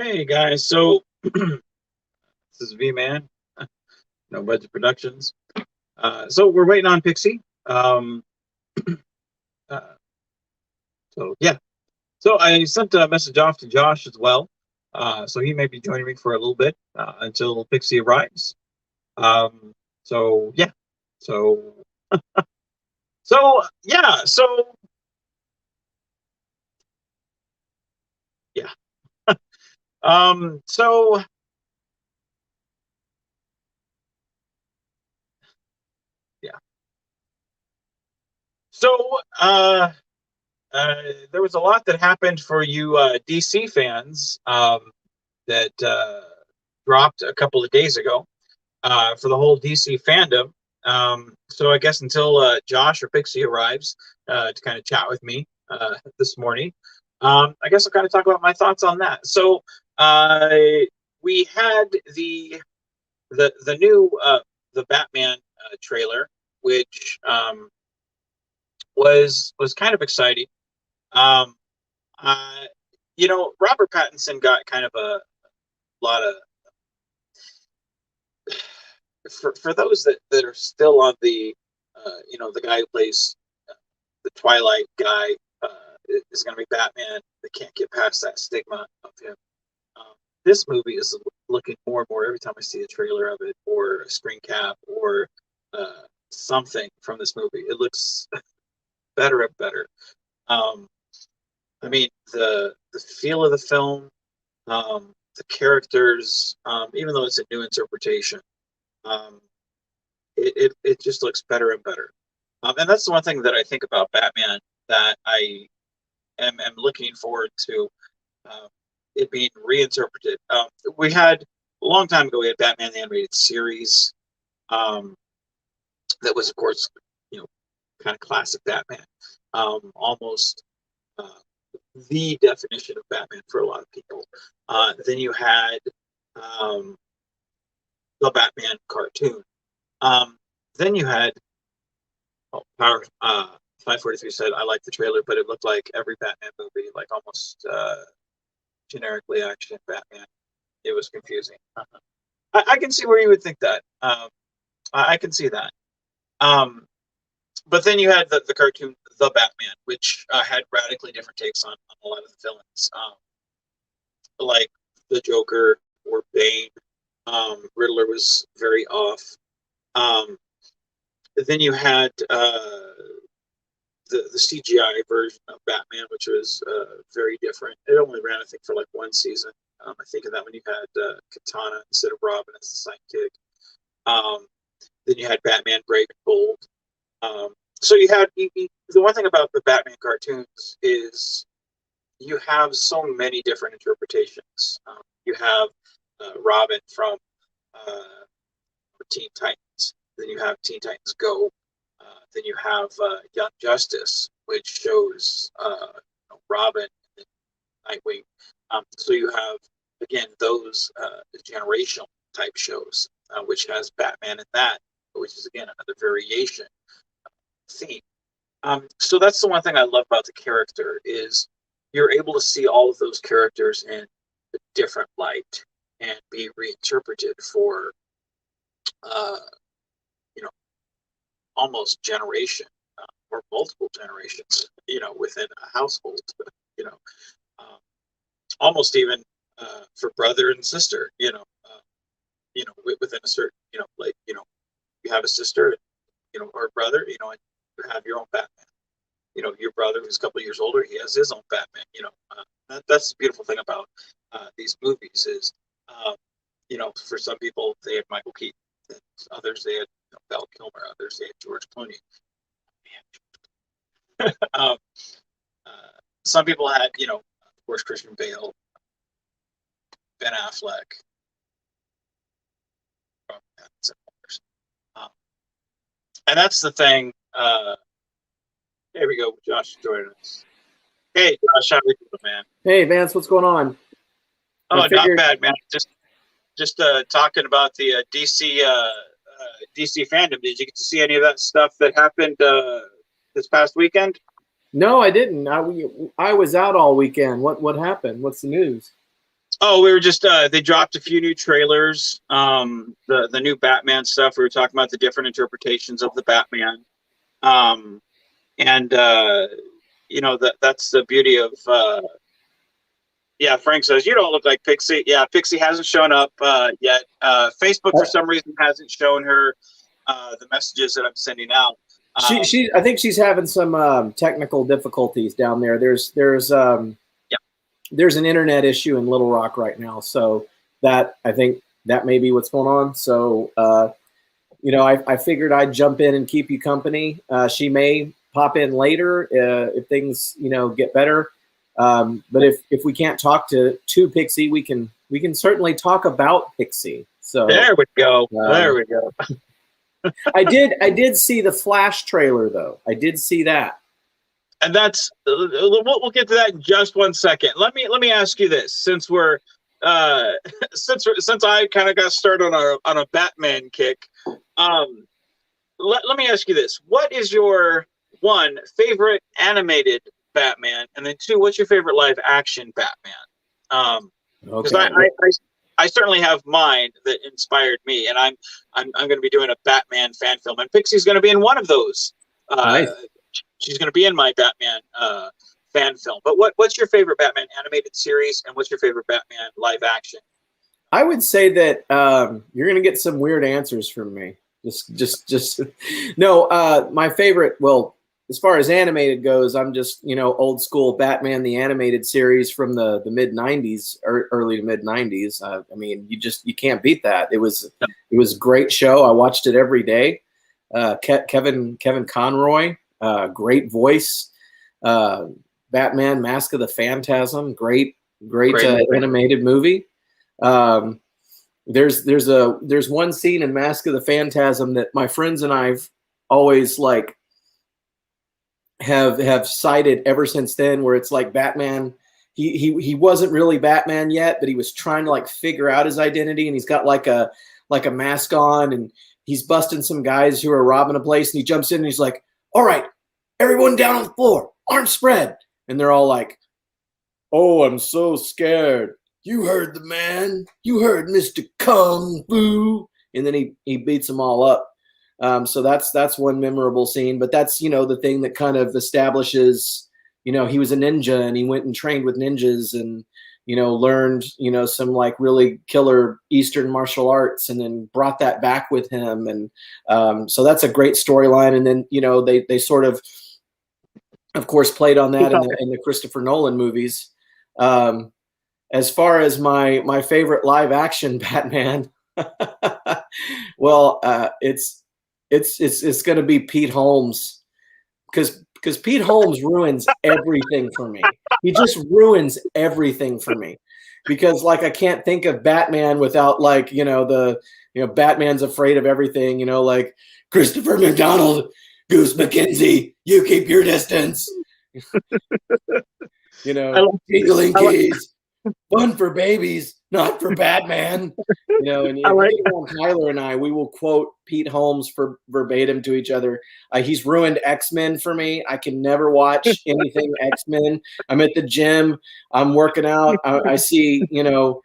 Hey guys, so this is Vman, No Budget Productions. So we're waiting on Pixi. Uh, so yeah, so I sent a message off to Josh as well. So he may be joining me for a little bit until Pixi arrives. Um, so yeah, so so yeah. So yeah, so there was a lot that happened for you DC fans. That dropped a couple of days ago for the whole DC fandom. So I guess until Josh or Pixie arrives to kind of chat with me this morning, I guess I'll kind of talk about my thoughts on that. So uh, we had the new the Batman trailer, which was kind of exciting. Um, uh, Robert Pattinson got kind of a lot of for those that are still on the guy who plays the Twilight guy is going to be Batman. They can't get past that stigma of him. Um, this movie is looking more and more every time I see a trailer of it or a screen cap or something from this movie. It looks better and better. Um, I mean, the feel of the film, the characters, even though it's a new interpretation, um, it just looks better and better. And that's the one thing that I think about Batman that I am looking forward to um, it being reinterpreted. We had a long time ago, we had Batman the Animated Series um, that was, of course, you know, kind of classic Batman, almost uh, the definition of Batman for a lot of people. Then you had um, the Batman cartoon. Um, then you had Power 543 said, I like the trailer, but it looked like every Batman movie, like almost generically action Batman. It was confusing. I can see where you would think that. I can see that. Um, but then you had the cartoon, The Batman, which had radically different takes on a lot of the villains, like the Joker or Bane. Riddler was very off. Um, then you had the CGI version of Batman, which was very different. It only ran, I think, for like one season. I think in that one you had Katana instead of Robin as the sidekick. Then you had Batman Brave and Bold. So you had the one thing about the Batman cartoons is you have so many different interpretations. You have Robin from Teen Titans. Then you have Teen Titans Go. Then you have Young Justice, which shows Robin and Nightwing. So you have again those generational type shows, which has Batman in that, which is again another variation theme. So that's the one thing I love about the character is you're able to see all of those characters in a different light and be reinterpreted for uh, you know almost generation or multiple generations within a household you know um, almost even for brother and sister within a certain like you have a sister or a brother and you have your own Batman. Your brother who's a couple of years older, he has his own Batman. That's the beautiful thing about these movies is, for some people they had Michael Keaton, and others they had Val Kilmer, others they had George Clooney. um, uh, some people had, of course, Christian Bale, Ben Affleck, um, and that's the thing. Here we go, Josh joining us. Hey, Josh, how are you doing, man? Hey, Vance, what's going on? Oh, not bad, man. Just talking about the DC fandom. Did you get to see any of that stuff that happened this past weekend? No, I didn't. I was out all weekend. What happened? What's the news? Oh, we were just they dropped a few new trailers. The new Batman stuff. We were talking about the different interpretations of the Batman. Um, and you know that's the beauty of yeah. Frank says you don't look like Pixi. Yeah, Pixi hasn't shown up yet. Facebook for some reason hasn't shown her the messages that I'm sending out. I think she's having some technical difficulties down there. Yeah. There's an internet issue in Little Rock right now, so that I think that may be what's going on. So you know, I figured I'd jump in and keep you company. She may pop in later if things, you know, get better. But if we can't talk to Pixi, we can certainly talk about Pixi. So there we go. There we go. I did see the Flash trailer though. I did see that. And that's we'll get to that in just 1 second. Let me ask you this, since we're since I kind of got started on a Batman kick. Let me ask you this: what is your one favorite animated Batman, and then two, what's your favorite live action Batman? Because I certainly have mine that inspired me, and I'm going to be doing a Batman fan film, and Pixi's going to be in one of those. Nice. She's going to be in my Batman fan film. But what's your favorite Batman animated series, and what's your favorite Batman live action? I would say that you're going to get some weird answers from me. Just no. My favorite, well, as far as animated goes, I'm just, you know, old school Batman the animated series from the mid '90s or early to mid '90s. I mean, you can't beat that. It was a great show. I watched it every day. Kevin Conroy, great voice. Batman Mask of the Phantasm, great animated movie. There's one scene in Mask of the Phantasm that my friends and I've always like have cited ever since then, where it's like Batman, he wasn't really Batman yet, but he was trying to like figure out his identity, and he's got like a mask on, and he's busting some guys who are robbing a place, and he jumps in and he's like, "All right, everyone down on the floor, arms spread," and they're all like, "Oh, I'm so scared. You heard the man. You heard Mr. Kung Fu." And then he beats them all up. So that's one memorable scene. But that's, you know, the thing that kind of establishes, you know, he was a ninja and he went and trained with ninjas and, you know, learned, you know, some like really killer Eastern martial arts, and then brought that back with him. And so that's a great storyline. And then, you know, they sort of course, played on that in the Christopher Nolan movies. As far as my favorite live action Batman, well, it's going to be Pete Holmes, because Pete Holmes ruins everything for me. He just ruins everything for me, because like I can't think of Batman without like, you know, Batman's afraid of everything, you know, like Christopher McDonald, Goose McKenzie, you keep your distance. You know, giggling keys. Fun for babies, not for Batman. You know, and Tyler and I, we will quote Pete Holmes for verbatim to each other. He's ruined X-Men for me. I can never watch anything X-Men. I'm at the gym. I'm working out. I see, you know,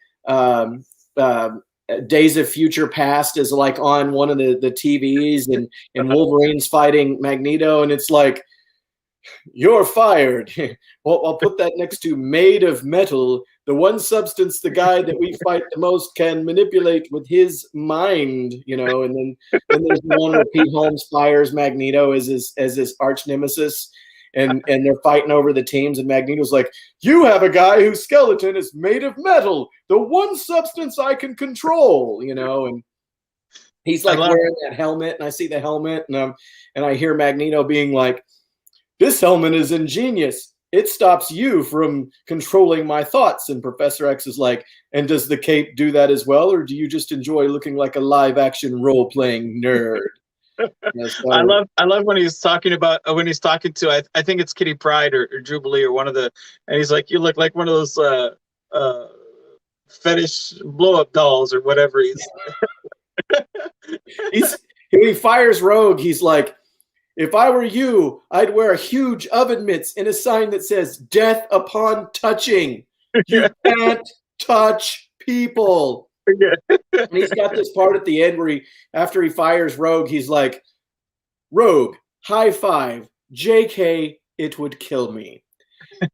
Days of Future Past is like on one of the TVs, and Wolverine's fighting Magneto, and it's like, "You're fired." Well, I'll put that next to Made of Metal, the one substance the guy that we fight the most can manipulate with his mind, you know. And then there's the one where Pete Holmes fires Magneto as his arch nemesis, and they're fighting over the teams, and Magneto's like, "You have a guy whose skeleton is made of metal, the one substance I can control," you know. And he's like wearing that helmet, and I see the helmet, and I hear Magneto being like, "This helmet is ingenious. It stops you from controlling my thoughts." And Professor X is like, "And does the cape do that as well, or do you just enjoy looking like a live action role playing nerd?" I love when he's talking to I think it's Kitty Pryde or Jubilee or one of the, and he's like, "You look like one of those fetish blow up dolls or whatever." When he fires Rogue, he's like, "If I were you, I'd wear a huge oven mitts and a sign that says 'Death upon touching.' You can't touch people. Yeah. And he's got this part at the end where after he fires Rogue, he's like, Rogue, high five, JK, it would kill me.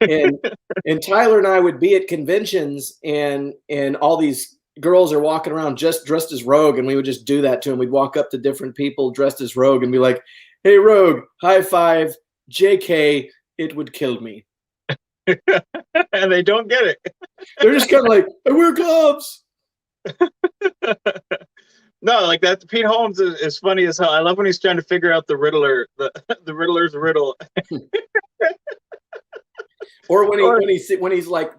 And Tyler and I would be at conventions, and all these girls are walking around just dressed as Rogue, and we would just do that to him. We'd walk up to different people dressed as Rogue and be like, hey, Rogue, high five, JK, it would kill me. And they don't get it. They're just kind of like, I wear gloves. No, like that. Pete Holmes is funny as hell. I love when he's trying to figure out the Riddler, the Riddler's riddle. Or when he's like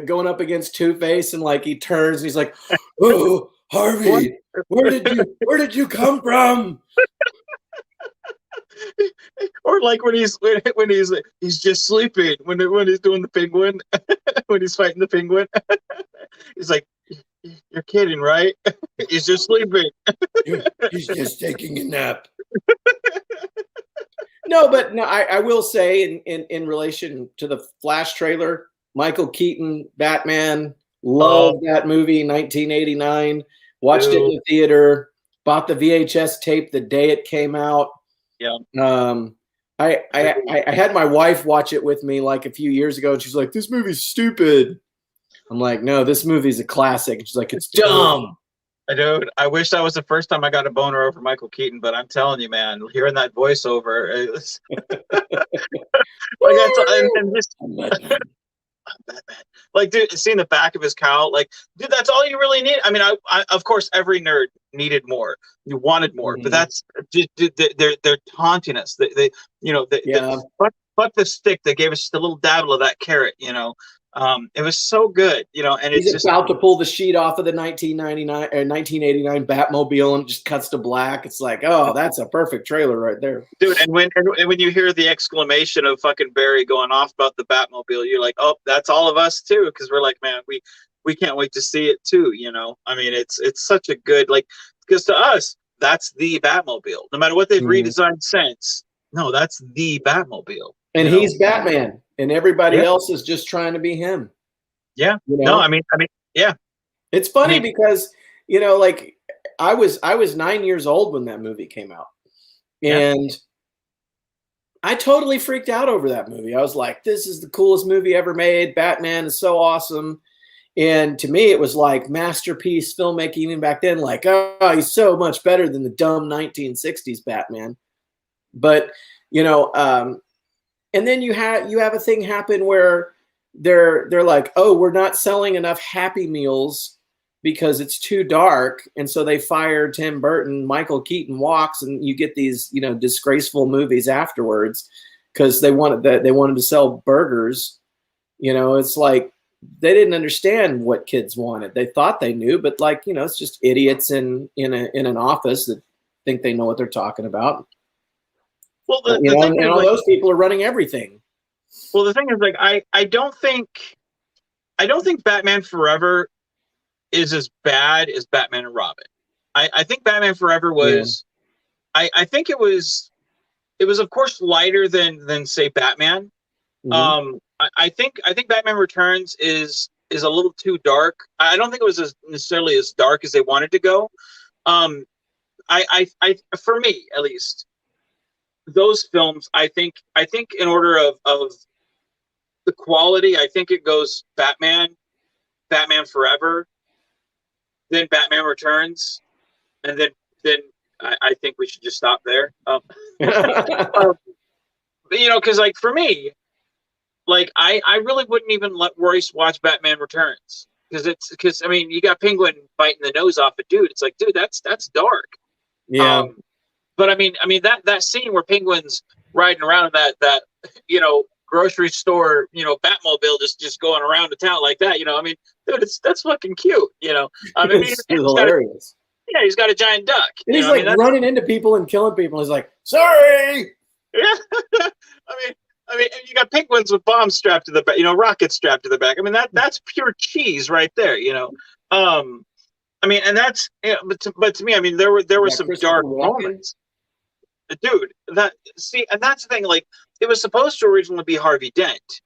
going up against Two-Face, and like he turns and he's like, "Oh, Harvey, where did you come from?" Or like when he's just sleeping when he's doing the penguin, when he's fighting the penguin. He's like, "You're kidding, right? He's just sleeping. He's just taking a nap." No, I will say in relation to the Flash trailer, Michael Keaton, Batman, loved that movie, 1989. Watched it in the theater, bought the VHS tape the day it came out. Yeah. I had my wife watch it with me like a few years ago, and she's like, "This movie's stupid." I'm like, "No, this movie's a classic." And she's like, "It's dumb." Dude, I wish that was the first time I got a boner over Michael Keaton, but I'm telling you, man, hearing that voiceover, it was like, dude, seeing the back of his cowl, like, dude, that's all you really need. I mean, I of course, every nerd needed more, you wanted more, but that's they're taunting us. They fuck the stick. They gave us just a little dabble of that carrot, It was so good, and he's it's just about to pull the sheet off of the 1999 or 1989 Batmobile, and it just cuts to black. It's like, oh, that's a perfect trailer right there, dude. And when you hear the exclamation of fucking Barry going off about the Batmobile, you're like, oh, that's all of us too, because we're like, man, we can't wait to see it too. I mean, it's such a good, like, because to us, that's the Batmobile. No matter what they've redesigned since, no, that's the Batmobile. And he's Batman. And everybody else is just trying to be him. Yeah. No, I mean, yeah. It's funny because, like I was 9 years old when that movie came out. And I totally freaked out over that movie. I was like, this is the coolest movie ever made. Batman is so awesome. And to me, it was like masterpiece filmmaking even back then. Like, oh, he's so much better than the dumb 1960s Batman. But, and then you have a thing happen where they're like, oh, we're not selling enough Happy Meals because it's too dark, and so they fired Tim Burton. Michael Keaton walks, and you get these disgraceful movies afterwards because they wanted to sell burgers. It's like they didn't understand what kids wanted. They thought they knew, but it's just idiots in an office that think they know what they're talking about. Well, and all those people are running everything. Well, the thing is, like, I don't think Batman Forever is as bad as Batman and Robin. I think Batman Forever was, I think it was of course lighter than say Batman. Mm-hmm. I think Batman Returns is a little too dark. I don't think it was necessarily as dark as they wanted to go. I for me at least, those films, I think in order of the quality, I think it goes Batman Forever, then Batman Returns, and then I think we should just stop there. Because like for me, like I really wouldn't even let Royce watch Batman Returns because I mean, you got Penguin biting the nose off a dude. It's like, dude, that's dark. Yeah. But I mean that scene where Penguin's riding around in that grocery store, Batmobile just going around the town like that, I mean, dude, that's fucking cute, I mean, it's hilarious. He's got a giant duck. And he's like running into people and killing people. He's like, sorry. Yeah. I mean, you got penguins with bombs strapped to the back, rockets strapped to the back. I mean, that's pure cheese right there, I mean, and that's, but to me, I mean, there were some dark moments. Dude, and that's the thing, like, it was supposed to originally be Harvey Dent,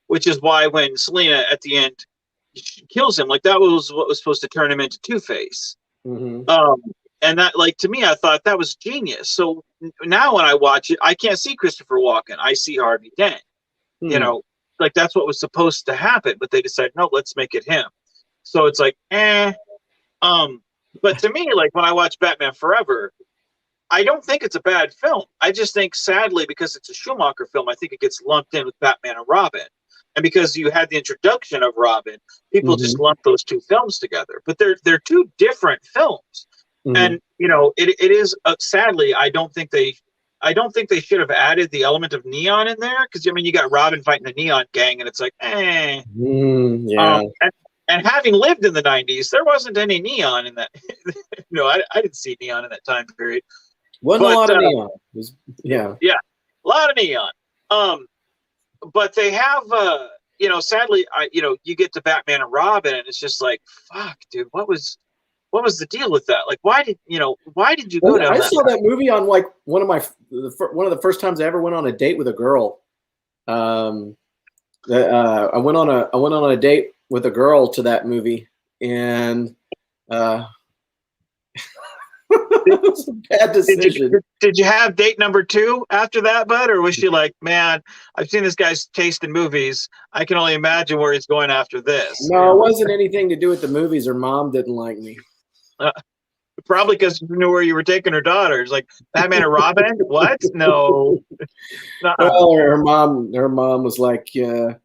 which is why when Selena at the end, kills him. Like that was what was supposed to turn him into Two-Face. Mm-hmm. And that, like, to me, I thought that was genius. So now when I watch it, I can't see Christopher Walken. I see Harvey Dent. You know, like that's what was supposed to happen, but they decided, no, let's make it him. So it's like, but to me, like when I watch Batman Forever, I don't think it's a bad film. I just think, sadly, because it's a Schumacher film, I think it gets lumped in with Batman and Robin. And because you had the introduction of Robin, people just lump those two films together. But they're two different films. And you know, it is sadly, I don't think they should have added the element of neon in there, because I mean, you got Robin fighting the neon gang, and it's like, Yeah. And having lived in the '90s, there wasn't any neon in that. No, I didn't see neon in that time period. Wasn't a lot of neon. Yeah, a lot of neon. But they have, you know, sadly, you get to Batman and Robin, and it's just like, fuck, dude, what was the deal with that? Like, why did you go down I that saw that movie on like one of the first times I ever went on a date with a girl. I went on a date with a girl to that movie, and it was a bad decision. Did you have date number 2 after that, bud? Or was she like, man, I've seen this guy's taste in movies. I can only imagine where he's going after this. No, it wasn't anything to do with the movies. Her mom didn't like me. Probably because you knew where you were taking her daughters. Like, Batman and Robin? What? No. Well, her mom was like, you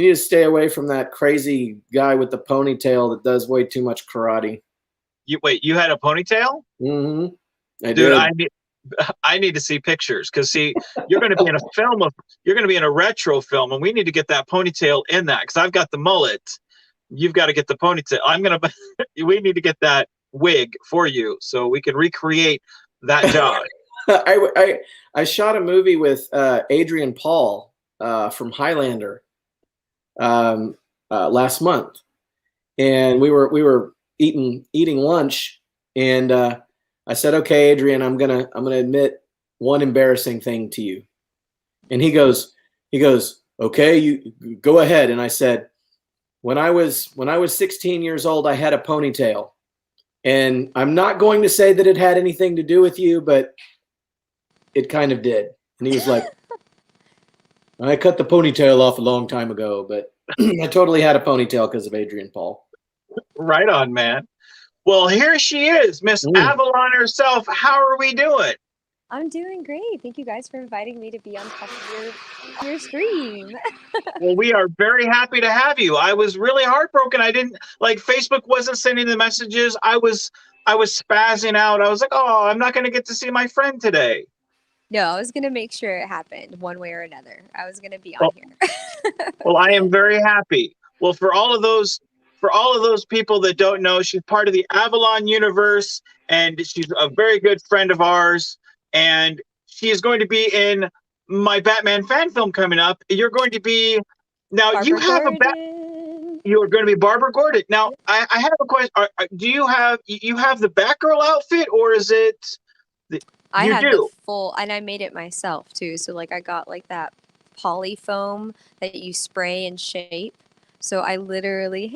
need to stay away from that crazy guy with the ponytail that does way too much karate. You had a ponytail? Mm-hmm. Dude, I need to see pictures, because see, you're going to be in a retro film, and we need to get that ponytail in that, because I've got the mullet. You've got to get the ponytail. We need to get that wig for you so we can recreate that job. I shot a movie with Adrian Paul from Highlander last month, and we were eating lunch, and I said, "Okay, Adrian, I'm gonna admit one embarrassing thing to you," and he goes, "Okay, you go ahead." And I said, when I was 16 years old, I had a ponytail. And I'm not going to say that it had anything to do with you, but it kind of did. And he was like, I cut the ponytail off a long time ago, but I totally had a ponytail because of Adrian Paul. Right on, man. Well, here she is, Miss Avalon herself. How are we doing? I'm doing great. Thank you guys for inviting me to be on top of your stream. Well, we are very happy to have you. I was really heartbroken. I didn't like Facebook wasn't sending the messages. I was spazzing out. I was like, oh, I'm not going to get to see my friend today. No, I was going to make sure it happened one way or another. I was going to be on here. Well, I am very happy. Well, for all of those people that don't know, she's part of the Avalon Universe, and she's a very good friend of ours. And she is going to be in my Batman fan film coming up. You're going to be you are going to be Barbara Gordon. Now, I have a question. Do you have the Batgirl outfit, or is it? I had the full, and I made it myself too. So like I got like that poly foam that you spray and shape. So I literally,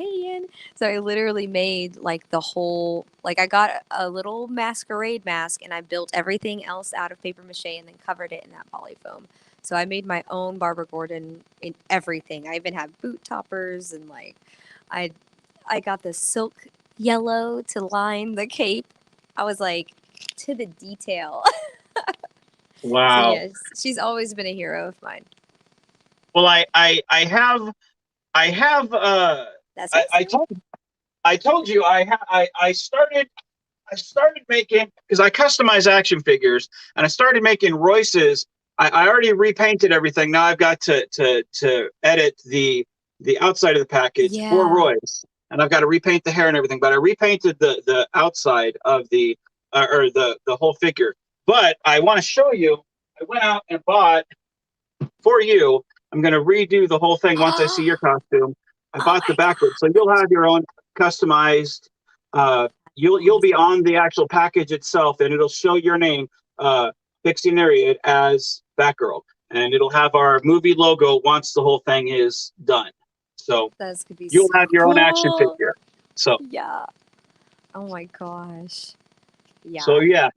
made like the whole, like I got a little masquerade mask, and I built everything else out of paper mache and then covered it in that polyfoam. So I made my own Barbara Gordon in everything. I even had boot toppers, and like I got the silk yellow to line the cape. I was like to the detail. Wow. So yes, she's always been a hero of mine. Well, I have That's I told you I started making, because I customize action figures, and I started making Royce's. I already repainted everything. Now I've got to edit the outside of the package for Royce, and I've got to repaint the hair and everything. But I repainted the outside of the whole figure. But I want to show you. I went out and bought for you. I'm going to redo the whole thing once I see your costume. I bought the backwards, so you'll have your own customized. You'll be on the actual package itself, and it'll show your name, Pixi Nereid, as Batgirl, and it'll have our movie logo once the whole thing is done. So Those could be you'll so have your own action cool. figure. So Yeah. Oh my gosh. Yeah. so yeah,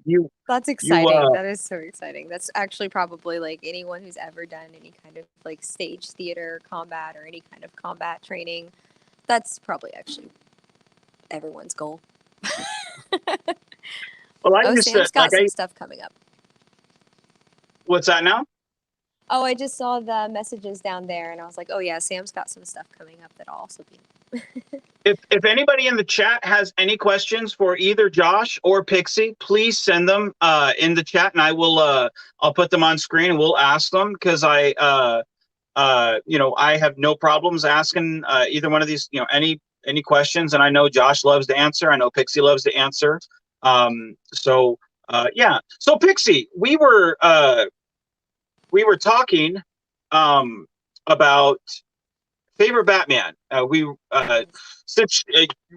That's exciting. That is so exciting. That's actually probably like anyone who's ever done any kind of like stage theater combat or any kind of combat training. That's probably actually everyone's goal. well, I Oh, just Sam's got like some stuff coming up. what's that now? Oh, I just saw the messages down there and I was like, oh yeah, Sam's got some stuff coming up that'll also be. If anybody in the chat has any questions for either Josh or Pixi, please send them in the chat, and I'll put them on screen and we'll ask them, because I have no problems asking either one of these, any questions, and I know Josh loves to answer. I know Pixi loves to answer. So Pixi, we were talking about favorite Batman. Since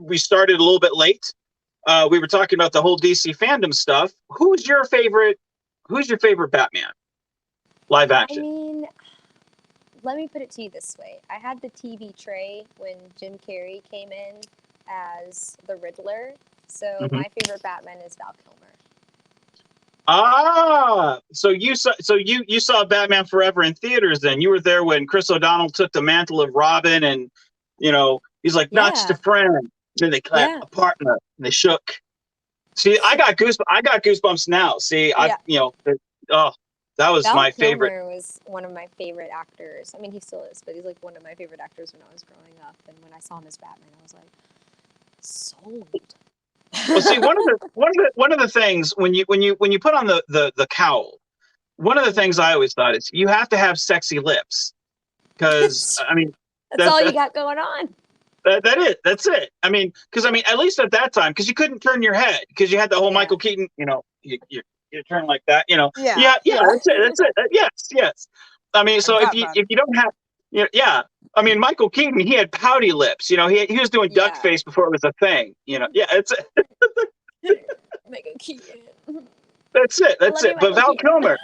we started a little bit late, we were talking about the whole DC fandom stuff. Who's your favorite Batman live action? I mean, let me put it to you this way. I had the TV tray when Jim Carrey came in as the Riddler. So my favorite Batman is Val Kilmer. Ah, so you saw Batman Forever in theaters. Then you were there when Chris O'Donnell took the mantle of Robin, and he's like, not just a friend. Then they clapped, a partner, and they shook. See, I got goosebumps now. See, that was Val my Kilmer favorite. Was one of my favorite actors. I mean, he still is, but he's like one of my favorite actors when I was growing up. And when I saw him as Batman, I was like, sold. Well, see, one of the things when you put on the cowl, one of the things I always thought is you have to have sexy lips, because I mean that's all you got going on. That's it. I mean, because at least at that time, because you couldn't turn your head, because you had the whole Michael Keaton, you turn like that, Yeah, that's it. Yes. I mean, so if you don't have, I mean, Michael Keaton, he had pouty lips. He was doing duck face before it was a thing. It's Michael Keaton. That's it. But Val Kilmer,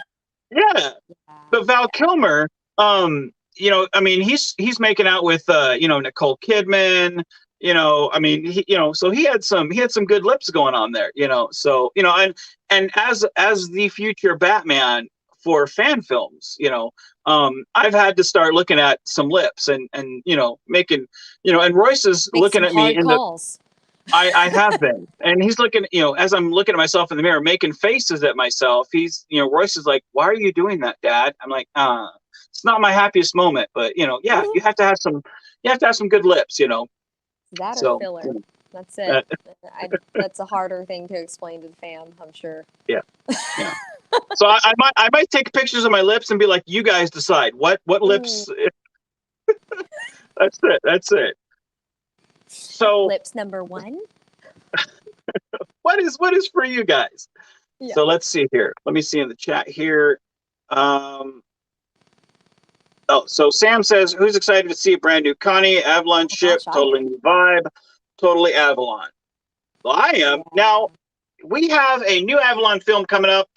but Val Kilmer, I mean, he's making out with Nicole Kidman. I mean, so he had some good lips going on there. So and as the future Batman for fan films, I've had to start looking at some lips and making, and Royce is looking at me in calls. I have been, and he's looking, as I'm looking at myself in the mirror, making faces at myself. He's, Royce is like, "Why are you doing that, Dad?" I'm like, it's not my happiest moment, but you have to have some good lips, That or filler. That's it. That's a harder thing to explain to the fam, I'm sure. Yeah. So I might take pictures of my lips and be like, you guys decide what lips. That's it. So lips number 1. what is for you guys? Yeah. So let's see here. Let me see in the chat here. So Sam says, who's excited to see a brand new Connie Avalon ship? Totally new vibe. Totally Avalon. Well, I am. Yeah. Now, we have a new Avalon film coming up.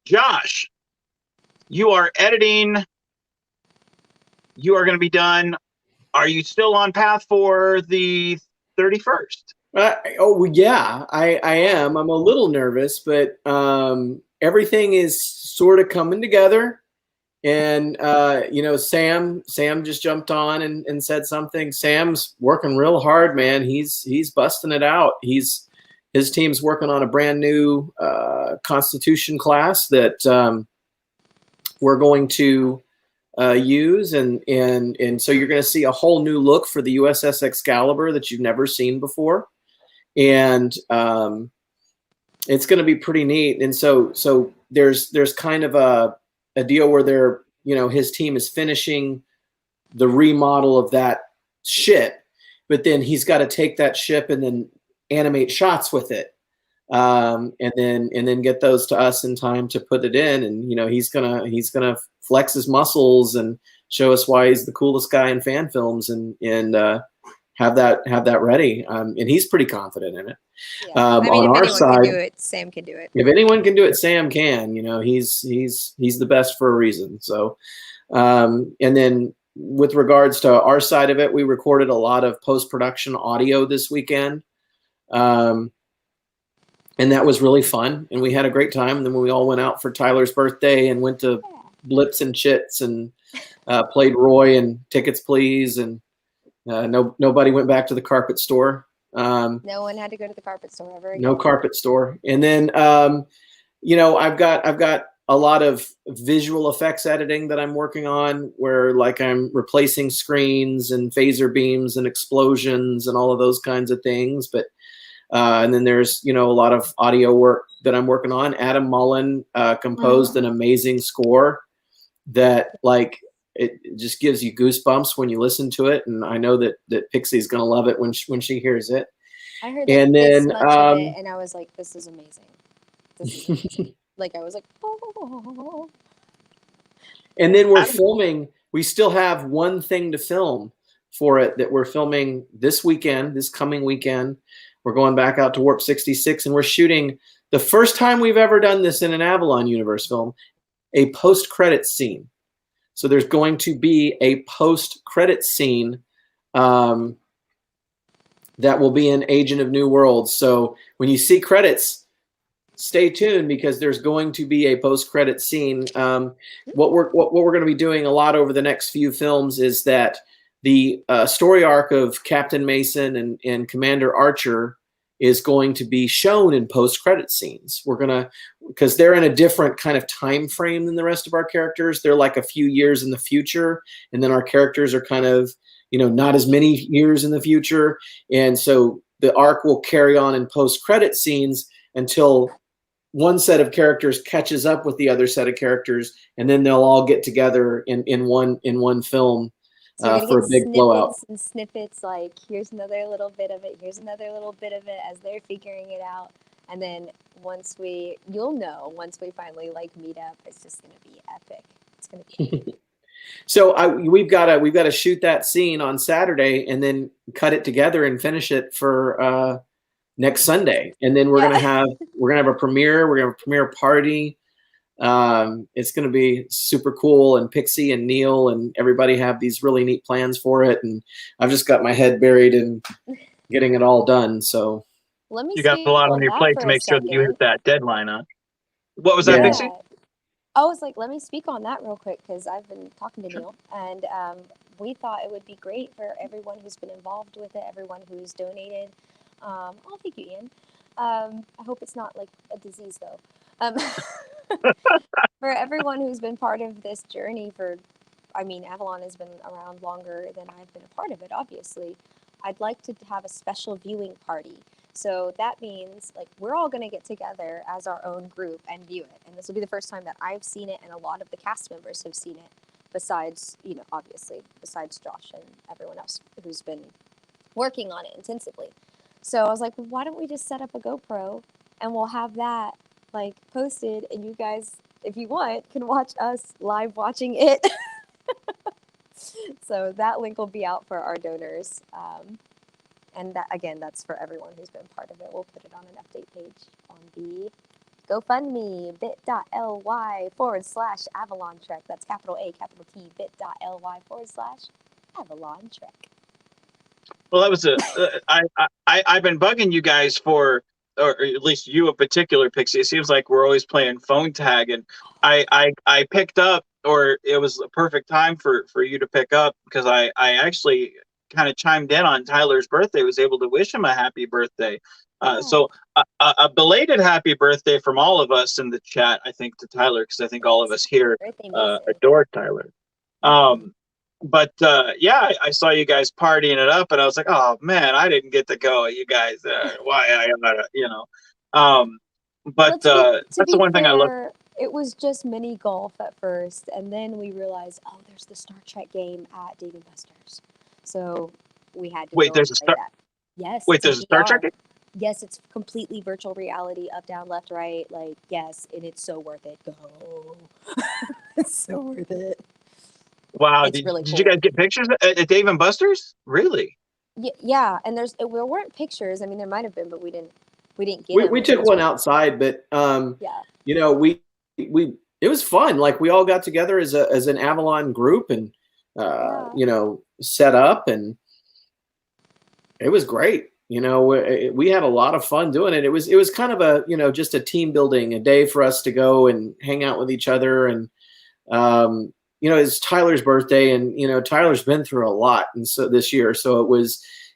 Josh, you are editing. You are going to be done. Are you still on path for the 31st? Yeah, I am. I'm a little nervous, but everything is sort of coming together. And Sam just jumped on and said something. Sam's working real hard, man. He's busting it out. His team's working on a brand new Constitution class that we're going to use, and so you're going to see a whole new look for the USS Excalibur that you've never seen before, and it's going to be pretty neat. And so there's kind of a deal where they're, his team is finishing the remodel of that ship, but then he's got to take that ship and then animate shots with it, and then get those to us in time to put it in. And he's gonna flex his muscles and show us why he's the coolest guy in fan films, and have that ready. And he's pretty confident in it. Yeah. I mean, on if our anyone side, can do it, Sam can do it. If anyone can do it, Sam can. He's the best for a reason. So, and then with regards to our side of it, we recorded a lot of post-production audio this weekend. And that was really fun. And we had a great time. And then we all went out for Tyler's birthday and went to Blips and Chits and played Roy and Tickets Please. And nobody went back to the carpet store. No one had to go to the carpet store ever again. No carpet store. And then, you know, I've got a lot of visual effects editing that I'm working on, where like I'm replacing screens and phaser beams and explosions and all of those kinds of things. But and then there's, you know, a lot of audio work that I'm working on. Adam Mullen composed an amazing score that, like, it just gives you goosebumps when you listen to it. And I know that Pixie's gonna love it when she hears it. I heard like this much of it, and I was like, "This is amazing." This is amazing. Like, I was like, "Oh." And then we're filming. We still have one thing to film for it that we're filming this weekend, this coming weekend. We're going back out to Warp 66, and we're shooting the first time we've ever done this in an Avalon Universe film, a post-credit scene. So there's going to be a post-credit scene that will be in Agent of New Worlds. So when you see credits, stay tuned, because there's going to be a post-credit scene. What we're going to be doing a lot over the next few films is that the story arc of Captain Mason and Commander Archer is going to be shown in post-credit scenes. We're gonna, because they're in a different kind of time frame than the rest of our characters. They're like a few years in the future, and then our characters are kind of, you know, not as many years in the future. And so the arc will carry on in post-credit scenes until one set of characters catches up with the other set of characters, and then they'll all get together in one film. So for a big blowout. And snippets, like, here's another little bit of it, here's another little bit of it, as they're figuring it out. And then you'll know once we finally like meet up, it's just gonna be epic. It's gonna be So we've got to shoot that scene on Saturday and then cut it together and finish it for next Sunday. And then we're gonna have a premiere. We're gonna have a premiere party. It's going to be super cool, and Pixie and Neil and everybody have these really neat plans for it, and I've just got my head buried in getting it all done. So you got a lot on your plate to make sure that you hit that deadline, huh? What was that, Pixie? I was like, let me speak on that real quick, because I've been talking to Neil, and we thought it would be great for everyone who's been involved with it, everyone who's donated. Oh, thank you, Ian. I hope it's not like a disease, though. For everyone who's been part of this journey Avalon has been around longer than I've been a part of it, obviously. I'd like to have a special viewing party. So that means, like, we're all going to get together as our own group and view it. And this will be the first time that I've seen it, and a lot of the cast members have seen it, besides, you know, obviously, besides Josh and everyone else who's been working on it intensively. So I was like, why don't we just set up a GoPro, and we'll have that, like, posted, and you guys, if you want, can watch us live watching it. So that link will be out for our donors. And that, again, that's for everyone who's been part of it. We'll put it on an update page on the GoFundMe, bit.ly/Avalon Trek. That's capital A, capital T, bit.ly/Avalon Trek. Well, that was I've been bugging you guys for, or at least you in particular, Pixie. It seems like we're always playing phone tag, and I picked up, or it was a perfect time for you to pick up, because I actually kind of chimed in on Tyler's birthday, was able to wish him a happy birthday. So a belated happy birthday from all of us in the chat, I think, to Tyler, because I think all of us here adore Tyler. But yeah, I saw you guys partying it up, and I was like, oh man, I didn't get to go. You guys, why I gotta, you know. But that's the one thing I love. It was just mini golf at first, and then we realized, oh, there's the Star Trek game at Dave & Buster's. So we had to wait. There's a Star. Yes. Wait, there's a Star Trek game? Yes, it's completely virtual reality, up, down, left, right. Like, yes, and it's so worth it. Go. It's so worth it. Wow, did you guys get pictures at Dave & Buster's? Really? Yeah, and there weren't pictures. I mean, there might have been, but we didn't get them. We took one outside, but yeah, you know, it was fun. Like, we all got together as an Avalon group, and you know, set up, and it was great. You know, we had a lot of fun doing it. It was kind of a, you know, just a team building, a day for us to go and hang out with each other. And, you know, it's Tyler's birthday, and, you know, Tyler's been through a lot. And so this year, so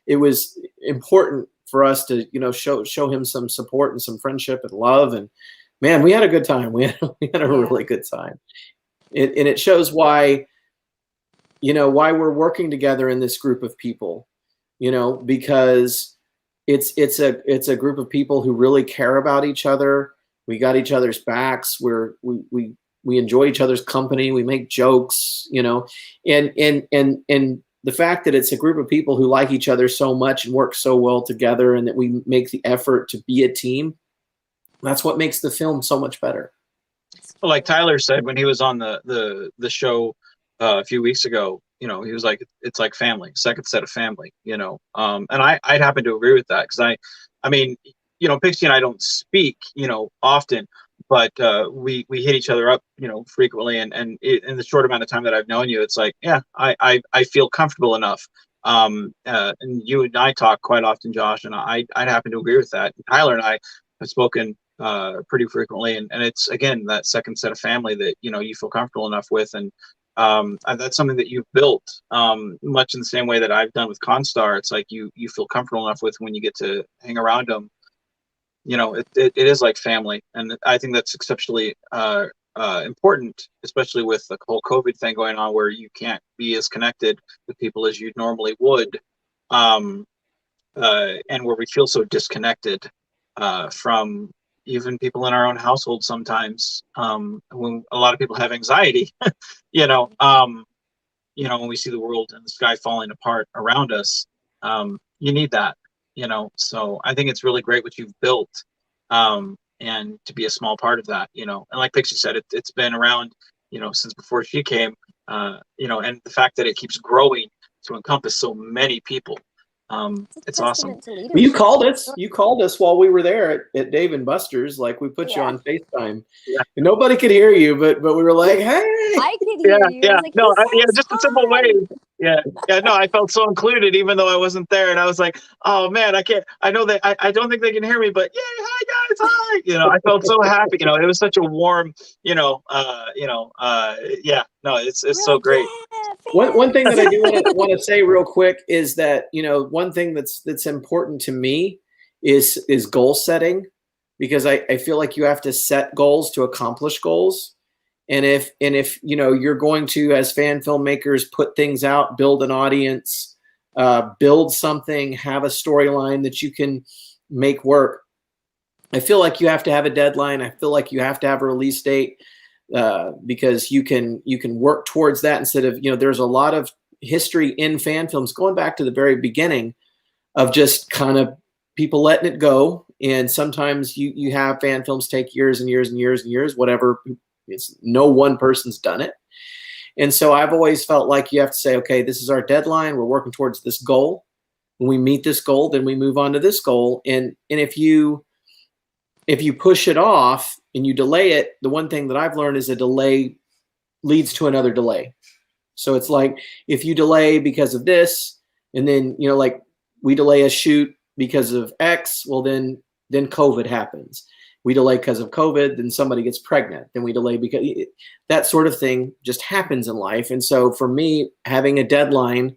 it was important for us to, you know, show him some support and some friendship and love. And man, we had a good time. We had a really good time. And it shows why, you know, why we're working together in this group of people, you know, because it's a group of people who really care about each other. We got each other's backs. We enjoy each other's company. We make jokes, you know, and the fact that it's a group of people who like each other so much and work so well together, and that we make the effort to be a team, that's what makes the film so much better. Well, like Tyler said when he was on the show a few weeks ago, you know, he was like, it's like family, second set of family, you know. And I'd happen to agree with that, because I mean, you know, Pixi and I don't speak, you know, often, but we hit each other up, you know, frequently, and in the short amount of time that I've known you, it's like, yeah, I feel comfortable enough. And you and I talk quite often, Josh, and I'd happen to agree with that. Tyler and I have spoken pretty frequently, and it's, again, that second set of family that, you know, you feel comfortable enough with. And that's something that you've built, much in the same way that I've done with Constar. It's like you feel comfortable enough with when you get to hang around them. You know, it is like family, and I think that's exceptionally important, especially with the whole COVID thing going on, where you can't be as connected with people as you normally would, and where we feel so disconnected from even people in our own household sometimes, when a lot of people have anxiety. you know, when we see the world and the sky falling apart around us, you need that. You know, so I think it's really great what you've built, and to be a small part of that, you know. And like Pixi said, it's been around, you know, since before she came, you know, and the fact that it keeps growing to encompass so many people, it's awesome. Well, you called us while we were there at Dave and Buster's. Like, we put you on FaceTime. Yeah. And nobody could hear you, but we were like, hey. I could hear you. Yeah, like, no, just a simple way. Yeah, no, I felt so included even though I wasn't there, and I was like, oh man, I know that I don't think they can hear me, but yay, hi guys, hi. You know, I felt so happy. You know, it was such a warm, yeah, no, it's so great. One thing that I do want to say real quick is that, you know, one thing that's important to me is goal setting, because I feel like you have to set goals to accomplish goals. And if you know, you're going to, as fan filmmakers, put things out, build an audience, build something, have a storyline that you can make work, I feel like you have to have a deadline. I feel like you have to have a release date, because you can work towards that, instead of, you know, there's a lot of history in fan films going back to the very beginning of just kind of people letting it go. And sometimes you have fan films take years and years and years and years, whatever. It's no one person's done it. And so I've always felt like you have to say, okay, this is our deadline. We're working towards this goal. When we meet this goal, then we move on to this goal. And if you push it off and you delay it, the one thing that I've learned is a delay leads to another delay. So it's like, if you delay because of this, and then, you know, like we delay a shoot because of X, well, then COVID happens. We delay because of COVID, then somebody gets pregnant. Then we delay because that sort of thing just happens in life. And so for me, having a deadline,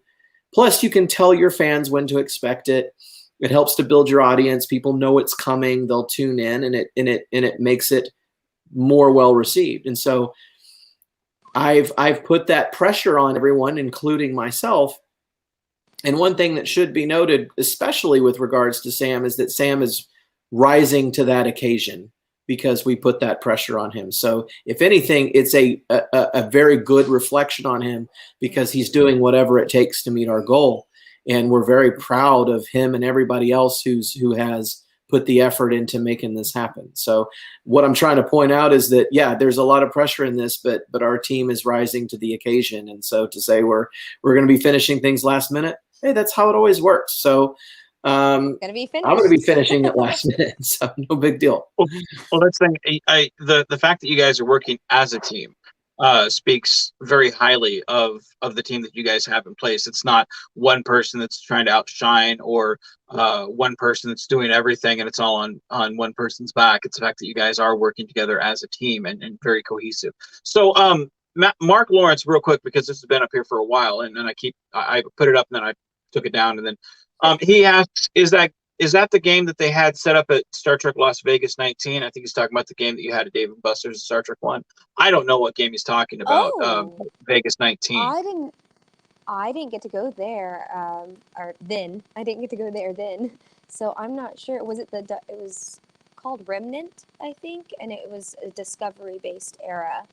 plus you can tell your fans when to expect it. It helps to build your audience. People know it's coming. They'll tune in, and it makes it more well received. And so I've put that pressure on everyone, including myself. And one thing that should be noted, especially with regards to Sam, is that Sam is rising to that occasion because we put that pressure on him. So if anything, it's a very good reflection on him, because he's doing whatever it takes to meet our goal. And we're very proud of him and everybody else who has put the effort into making this happen. So what I'm trying to point out is that, yeah, there's a lot of pressure in this, but our team is rising to the occasion. And so to say we're going to be finishing things last minute, hey, that's how it always works. So I'm going to be finishing it last minute, so no big deal. Well, that's the thing. The fact that you guys are working as a team, speaks very highly of the team that you guys have in place. It's not one person that's trying to outshine, or one person that's doing everything and it's all on one person's back. It's the fact that you guys are working together as a team and very cohesive. So Mark Lawrence, real quick, because this has been up here for a while, and then I put it up and then I took it down, and then he asks, is that the game that they had set up at Star Trek Las Vegas 19? I think he's talking about the game that you had at Dave and Buster's Star Trek 1. I don't know what game he's talking about. Vegas 19. I didn't get to go there, or then. I didn't get to go there then. So I'm not sure. Was it it was called Remnant, I think, and it was a Discovery-based era.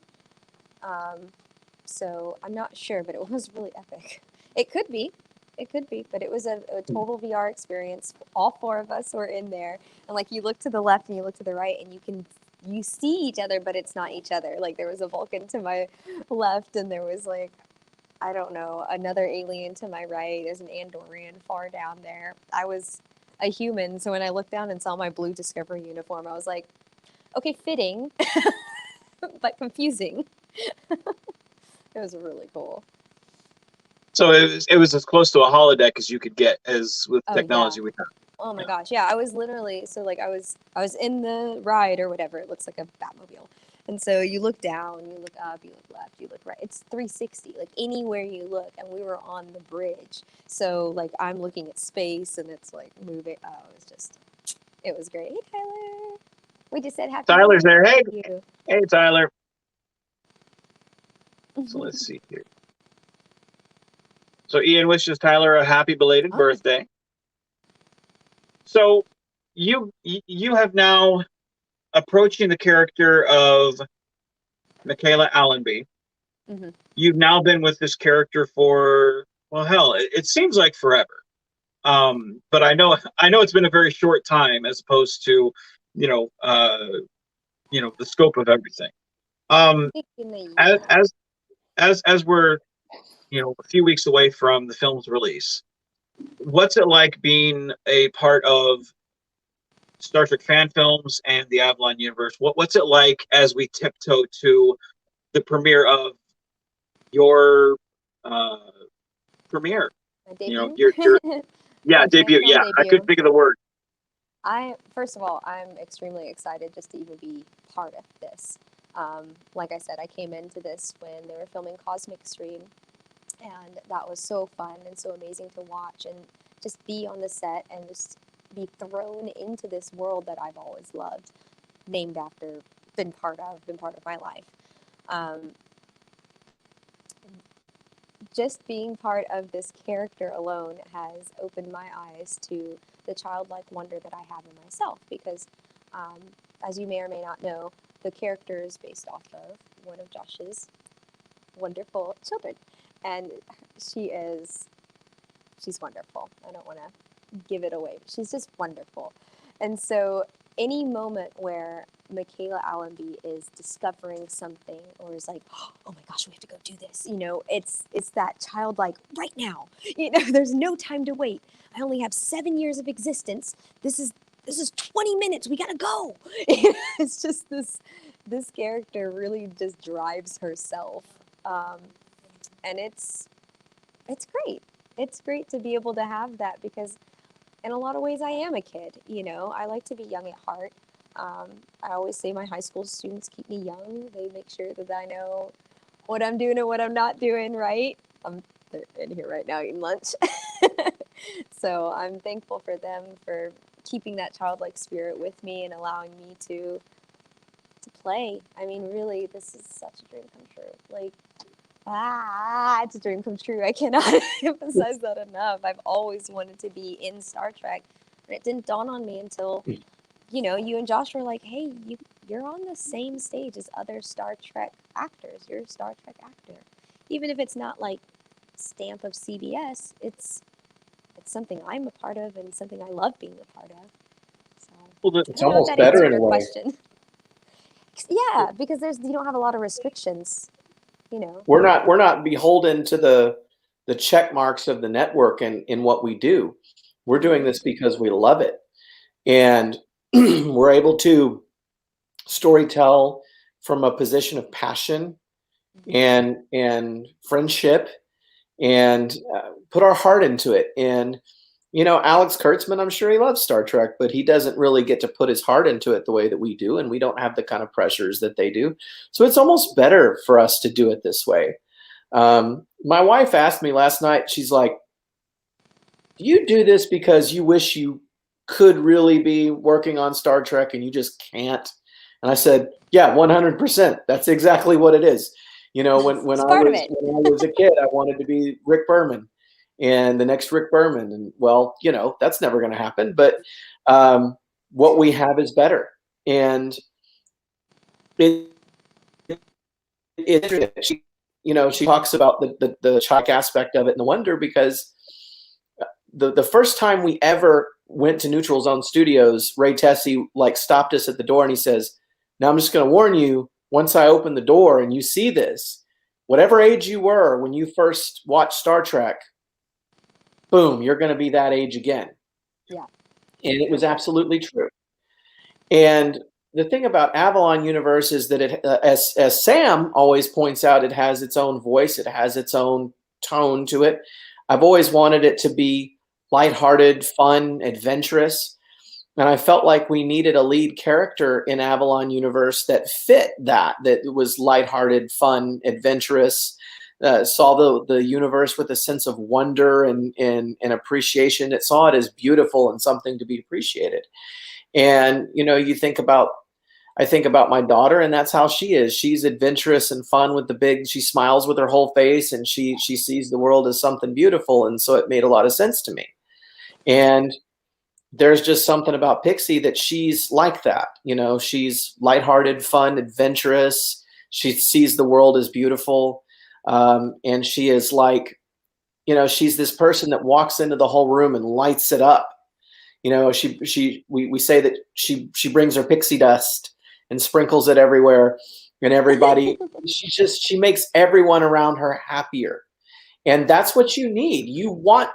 So I'm not sure, but it was really epic. It could be, but it was a total VR experience. All four of us were in there, and like you look to the left and you look to the right, and you see each other, but it's not each other. Like there was a Vulcan to my left, and there was like, I don't know, another alien to my right. There's an Andorian far down there. I was a human, so when I looked down and saw my blue Discovery uniform, I was like, okay, fitting, but confusing. It was really cool. So it was as close to a holodeck as you could get, as with technology we have. Oh my gosh, yeah, I was literally, so like I was in the ride or whatever. It looks like a Batmobile. And so you look down, you look up, you look left, you look right. It's 360, like anywhere you look. And we were on the bridge. So like I'm looking at space and it's like moving. Oh, it was great. Hey, Tyler. We just said happy Tyler's there. Hey, you. Hey, Tyler. So let's see here. So Ian wishes Tyler a happy belated birthday. So you have now approaching the character of Michaela Allenby. Mm-hmm. You've now been with this character for, well, hell, it seems like forever. But I know it's been a very short time as opposed to, the scope of everything. As we're, a few weeks away from the film's release, what's it like being a part of Star Trek fan films and the Avalon Universe? What's it like as we tiptoe to the premiere of your premiere? My debut? Your My debut. Yeah, debut. I couldn't think of the word. First of all, I'm extremely excited just to even be part of this. Like I said, I came into this when they were filming Cosmic Stream, and that was so fun and so amazing to watch and just be on the set and just be thrown into this world that I've always loved, named after, been part of my life. Just being part of this character alone has opened my eyes to the childlike wonder that I have in myself, because as you may or may not know, the character is based off of one of Josh's wonderful children, and she's wonderful. I don't want to give it away, but she's just wonderful. And so any moment where Michaela Allenby is discovering something or is like, oh my gosh, we have to go do this, it's that childlike right now, there's no time to wait. I only have 7 years of existence. This is 20 minutes. We gotta go. It's just this character really just drives herself. And it's great. It's great to be able to have that, because in a lot of ways I am a kid, I like to be young at heart. I always say my high school students keep me young. They make sure that I know what I'm doing and what I'm not doing, right? They're in here right now eating lunch. So I'm thankful for them for keeping that childlike spirit with me and allowing me to play. I mean, really, this is such a dream come true. Like, it's a dream come true. I cannot emphasize that enough. I've always wanted to be in Star Trek, and it didn't dawn on me until, you and Josh were like, hey, you're on the same stage as other Star Trek actors. You're a Star Trek actor. Even if it's not like stamp of CBS, it's something I'm a part of and something I love being a part of. So, well, it's almost better in a way. Question. Yeah, because you don't have a lot of restrictions. We're not beholden to the check marks of the network and in what we do. We're doing this because we love it, and we're able to storytell from a position of passion and friendship, and put our heart into it. And Alex Kurtzman, I'm sure he loves Star Trek, but he doesn't really get to put his heart into it the way that we do, and we don't have the kind of pressures that they do. So it's almost better for us to do it this way. My wife asked me last night, she's like, do you do this because you wish you could really be working on Star Trek and you just can't? And I said, yeah, 100%. That's exactly what it is. When I was a kid, I wanted to be Rick Berman and the next Rick Berman. And well, that's never going to happen. But what we have is better. And she talks about the child aspect of it and the wonder, because the first time we ever went to Neutral Zone Studios, Ray Tessie stopped us at the door and he says, now I'm just going to warn you, once I open the door and you see this, whatever age you were when you first watched Star Trek, boom, you're going to be that age again. Yeah. And it was absolutely true. And the thing about Avalon Universe is that it, as Sam always points out, it has its own voice. It has its own tone to it. I've always wanted it to be lighthearted, fun, adventurous. And I felt like we needed a lead character in Avalon Universe that fit that was lighthearted, fun, adventurous, saw the universe with a sense of wonder and appreciation. It saw it as beautiful and something to be appreciated. And, I think about my daughter, and that's how she is. She's adventurous and fun she smiles with her whole face, and she sees the world as something beautiful. And so it made a lot of sense to me. And there's just something about Pixi that she's like that. She's lighthearted, fun, adventurous. She sees the world as beautiful. And she is she's this person that walks into the whole room and lights it up. We say that she brings her pixie dust and sprinkles it everywhere, and everybody, she makes everyone around her happier. And that's what you need.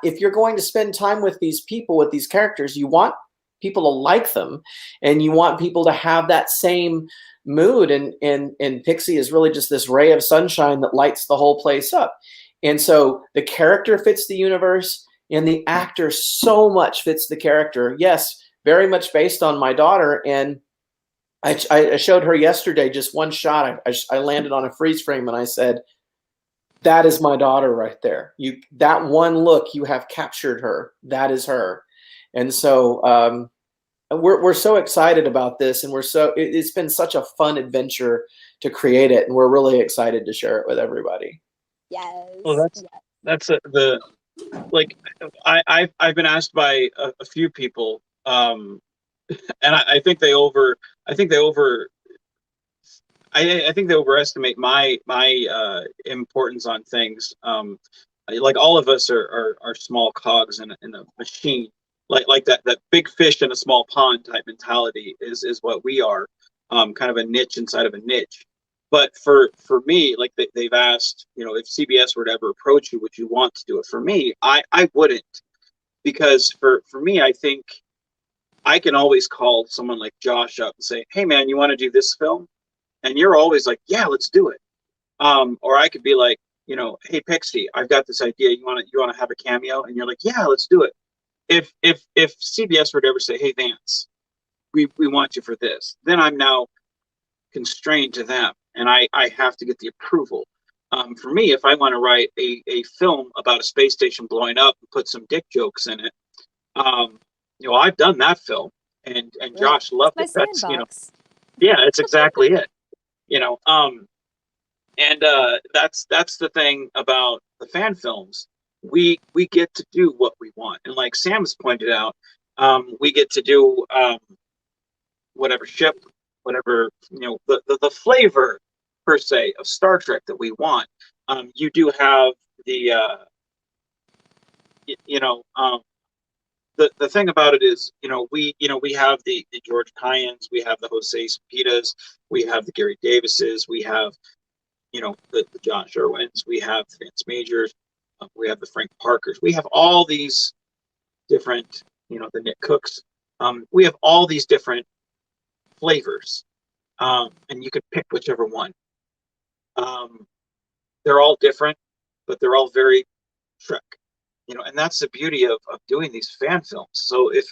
If you're going to spend time with these people, with these characters, you want people to like them, and you want people to have that same mood. And Pixi is really just this ray of sunshine that lights the whole place up. And so the character fits the universe, and the actor so much fits the character. Yes, very much based on my daughter. And I showed her yesterday just one shot. I landed on a freeze frame and I said, that is my daughter right there. That one look, you have captured her. That is her. And so we're so excited about this, and it's been such a fun adventure to create it, and we're really excited to share it with everybody. Yes. Well, that's I've been asked by a few people, and I think they overestimate my importance on things. Like all of us are small cogs in a machine. Like that big fish in a small pond type mentality is what we are. Kind of a niche inside of a niche. But for me, like they've asked, if CBS were to ever approach you, would you want to do it? For me, I wouldn't, because for me, I think I can always call someone like Josh up and say, hey man, you want to do this film? And you're always like, yeah, let's do it. Or I could be like, hey Pixi, I've got this idea. You want to have a cameo? And you're like, yeah, let's do it. If CBS were to ever say, hey Vance, we want you for this, then I'm now constrained to them, and I have to get the approval. For me, if I want to write a film about a space station blowing up and put some dick jokes in it, I've done that film, and Josh loved it. That's yeah, it's exactly it. And that's the thing about the fan films. We get to do what we want, and like Sam's pointed out, we get to do whatever ship, whatever the flavor per se of Star Trek that we want. You do have the the thing about it is, we have the George Kyans, we have the Jose Spitas, we have the Gary Davises, we have the John Sherwins, we have the Vince Majors, we have the Frank Parkers, we have all these different, the Nick Cooks, we have all these different flavors, and you could pick whichever one. they're all different, but they're all very Trek. And that's the beauty of doing these fan films. So if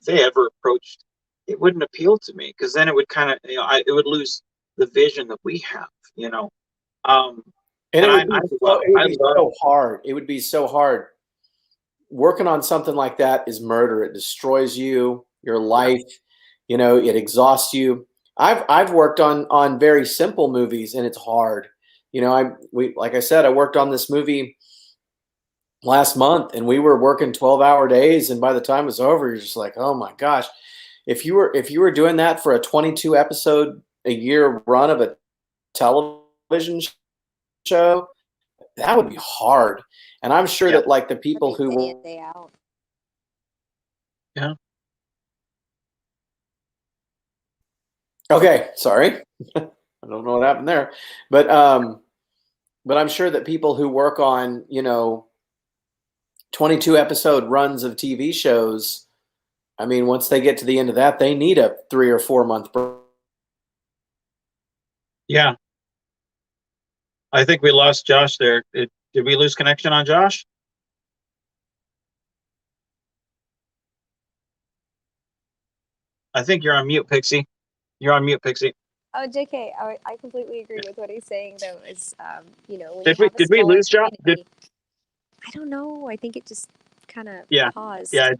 they ever approached, it wouldn't appeal to me, because then it would kind of, it would lose the vision that we have. And it would I be love, so hard. It would be so hard. Working on something like that is murder. It destroys you, your life. It exhausts you. I've worked on very simple movies, and it's hard. Like I said, I worked on this movie last month, and we were working 12-hour days, and by the time it was over, you're just like, oh my gosh. If you were doing that for a 22 episode a year run of a television show, that would be hard. And I'm sure that like the people who day in, day out. Yeah. Okay, sorry. I don't know what happened there. But I'm sure that people who work on, 22 episode runs of TV shows, I mean, once they get to the end of that, they need a 3 or 4 month break. Yeah. I think we lost Josh there. Did we lose connection on Josh? I think you're on mute, Pixi. You're on mute, Pixi. Oh, JK, I completely agree with what he's saying, though, is, when did we lose Josh? I don't know. I think it just kind of paused. Yeah,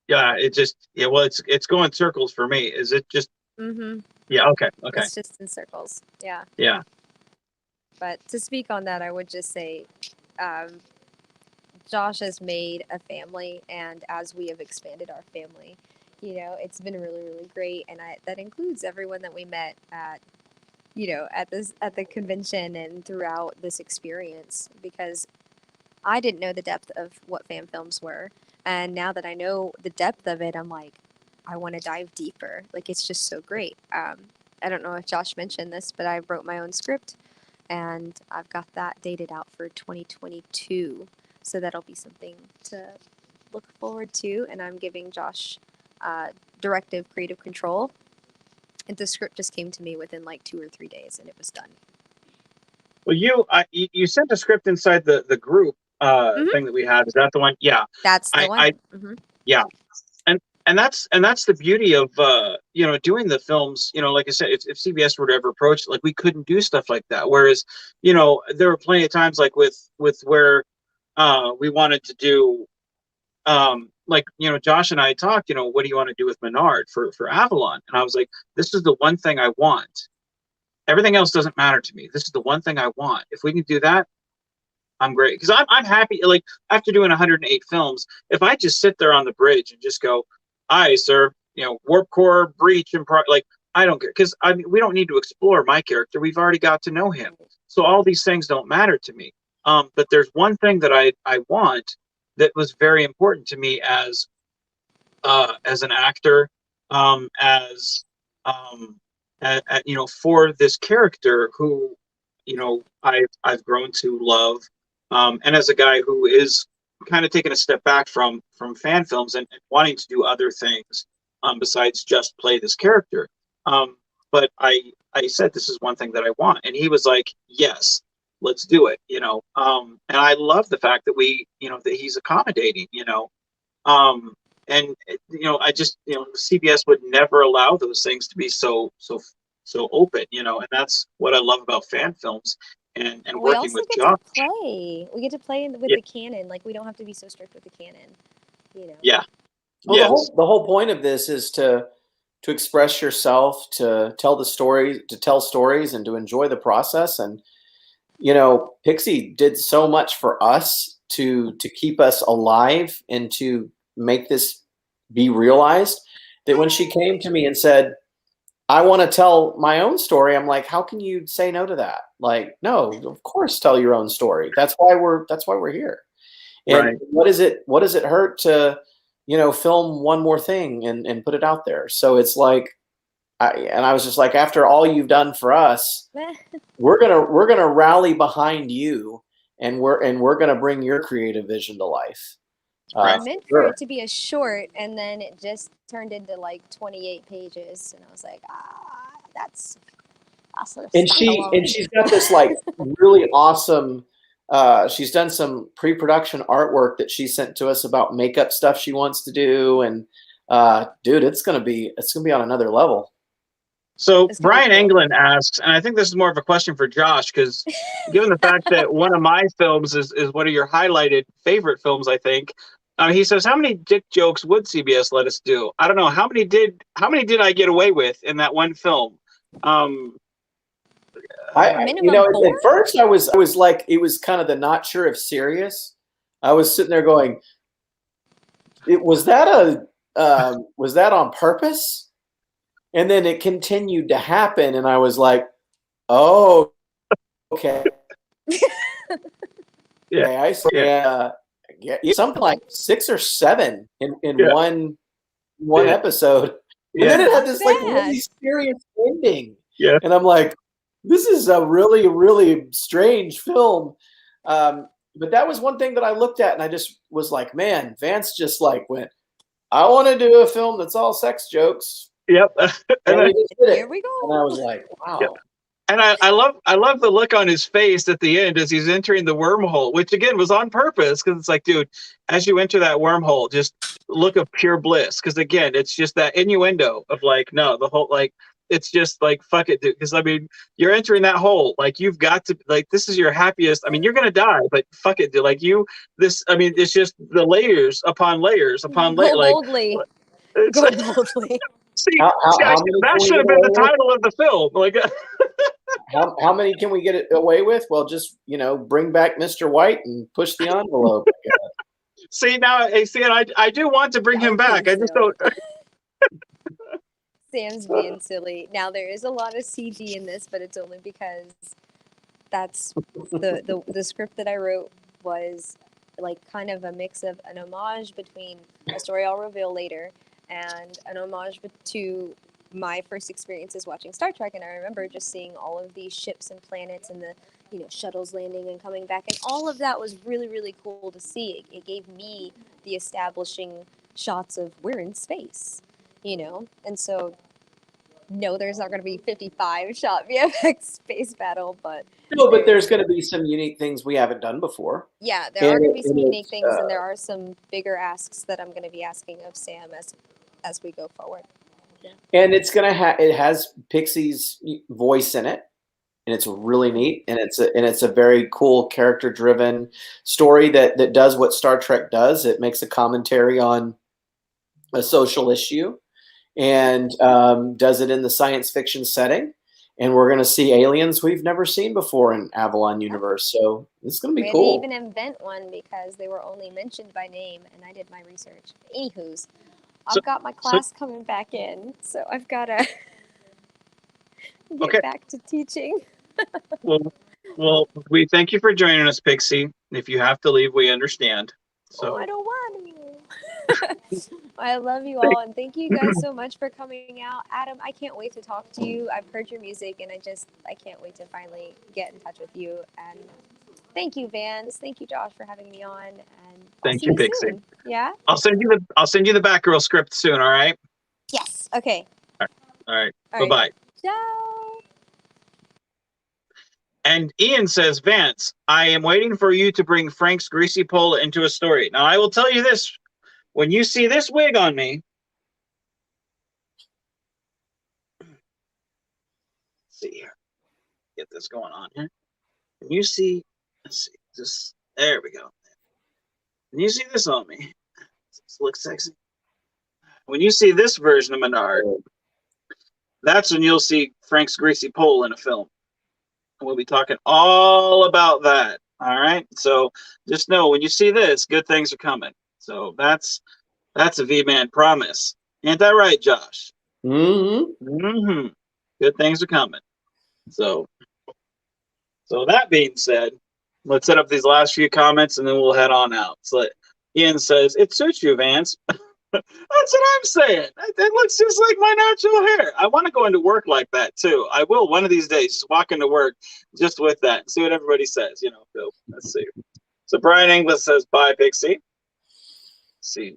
well, it's going circles for me. Is it just? Mm-hmm. Yeah. Okay. It's just in circles. Yeah. Yeah. But to speak on that, I would just say, Josh has made a family, and as we have expanded our family, it's been really, really great, and that includes everyone that we met at the convention and throughout this experience, because I didn't know the depth of what fan films were, and now that I know the depth of it, I'm like, I want to dive deeper. Like, it's just so great. I don't know if Josh mentioned this, but I wrote my own script, and I've got that dated out for 2022, so that'll be something to look forward to, and I'm giving Josh directive creative control, and the script just came to me within like 2 or 3 days, and it was done. Well, you sent a script inside the group thing that we had. Is that the one? Yeah, that's the one. Yeah, and that's the beauty of doing the films. Like I said, if CBS were to ever approach it, like, we couldn't do stuff like that. Whereas there were plenty of times, like with where we wanted to do Josh and I talked, what do you want to do with Menard for Avalon? And I was like, this is the one thing I want. Everything else doesn't matter to me. This is the one thing I want. If we can do that, I'm great. Because I'm happy. Like, after doing 108 films, if I just sit there on the bridge and just go, aye, sir, warp core, breach, and I don't care. Because we don't need to explore my character. We've already got to know him. So all these things don't matter to me. But there's one thing that I want that was very important to me as an actor, for this character who, I've grown to love, and as a guy who is kind of taking a step back from fan films and wanting to do other things besides just play this character. But I said, this is one thing that I want, and he was like, yes, let's do it. And I love the fact that that he's accommodating. And I just, CBS would never allow those things to be so open, and that's what I love about fan films and working with Josh. We get to play with the canon. Like, we don't have to be so strict with the canon, Yeah. Well, the whole point of this is to express yourself, to tell stories, and to enjoy the process. And Pixi did so much for us to keep us alive and to make this be realized, that when she came to me and said, I want to tell my own story, I'm like, how can you say no to that? Like, no, of course, tell your own story. That's why we're here. And right. What does it hurt to, film one more thing and put it out there? So it's like, I was just like, after all you've done for us, we're gonna rally behind you, and we're gonna bring your creative vision to life. I meant for it to be a short, and then it just turned into like 28 pages, and I was like, that's And she's got this like really awesome. She's done some pre-production artwork that she sent to us about makeup stuff she wants to do, and dude, it's gonna be on another level. So Brian England asks, and I think this is more of a question for Josh, because given the fact that one of my films is one of your highlighted favorite films, I think. He says, how many dick jokes would CBS let us do? I don't know. How many did I get away with in that one film? At first I was like, it was kind of the not sure if serious. I was sitting there going, was that on purpose? And then it continued to happen, and I was like, oh, okay. Yeah, something like 6 or 7 in one episode. And then it had this like really serious ending. Yeah. And I'm like, this is a really, really strange film. But that was one thing that I looked at, and I just was like, man, Vance just like went, I want to do a film that's all sex jokes. Yep. And here we go. And I was like, wow. Yep. And I love the look on his face at the end as he's entering the wormhole, which again was on purpose, because it's like, dude, as you enter that wormhole, just look of pure bliss. Because again, it's just that innuendo of like, no, the whole like, it's just like, fuck it, dude. Because I mean, you're entering that hole, like you've got to, like, this is your happiest. I mean, you're gonna die, but fuck it, dude. Like I mean, it's just the layers upon layers upon layers. Go boldly. Go boldly. See, that should have been the title of the film. Like, how many can we get it away with? Well, just bring back Mr. White and push the envelope. See now, and I do want to bring him back. I just don't. Sam's being silly. Now there is a lot of CG in this, but it's only because that's the script that I wrote was like kind of a mix of an homage between a story I'll reveal later and an homage to my first experiences watching Star Trek. And I remember just seeing all of these ships and planets and the shuttles landing and coming back, and all of that was really, really cool to see. It gave me the establishing shots of we're in space, and so no, there's not going to be 55 shot VFX space battle, but there's going to be some unique things we haven't done before. Yeah, there are going to be some unique things, and there are some bigger asks that I'm going to be asking of Sam as we go forward. Yeah. And it's going to it has Pixi's voice in it, and it's really neat, and it's a very cool character driven story that does what Star Trek does. It makes a commentary on a social issue, and does it in the science fiction setting. And we're going to see aliens we've never seen before in Avalon Universe. So it's going to be cool. We didn't even invent one because they were only mentioned by name, and I did my research. Anywho's, I've got my class coming back in, so I've got to get back to teaching. well, we thank you for joining us, Pixi. If you have to leave, we understand. So I don't want to. I love you all, and thank you guys so much for coming out. Adam, I can't wait to talk to you. I've heard your music, and I can't wait to finally get in touch with you. And thank you, Vance. Thank you, Josh, for having me on. And thank you, Pixi. Soon. Yeah. I'll send you the Batgirl script soon. All right. Yes. Okay. All right. Bye-bye. Ciao. And Ian says, Vance, I am waiting for you to bring Frank's greasy pole into a story. Now, I will tell you this. When you see this wig on me, let's see here, get this going on here. When you see, let's see, just there we go. When you see this on me, does this look sexy? When you see this version of Menard, that's when you'll see Frank's greasy pole in a film. And we'll be talking all about that. All right. So just know when you see this, good things are coming. So that's a Vman promise. Ain't that right, Josh? Mm-hmm. Mm-hmm. Good things are coming. So that being said, let's set up these last few comments and then we'll head on out. So Ian says, it suits you, Vance. That's what I'm saying. It looks just like my natural hair. I want to go into work like that too. I will one of these days, just walk into work just with that and see what everybody says. Phil. Let's see. So Brian Inglis says, bye, Pixi. Let's see.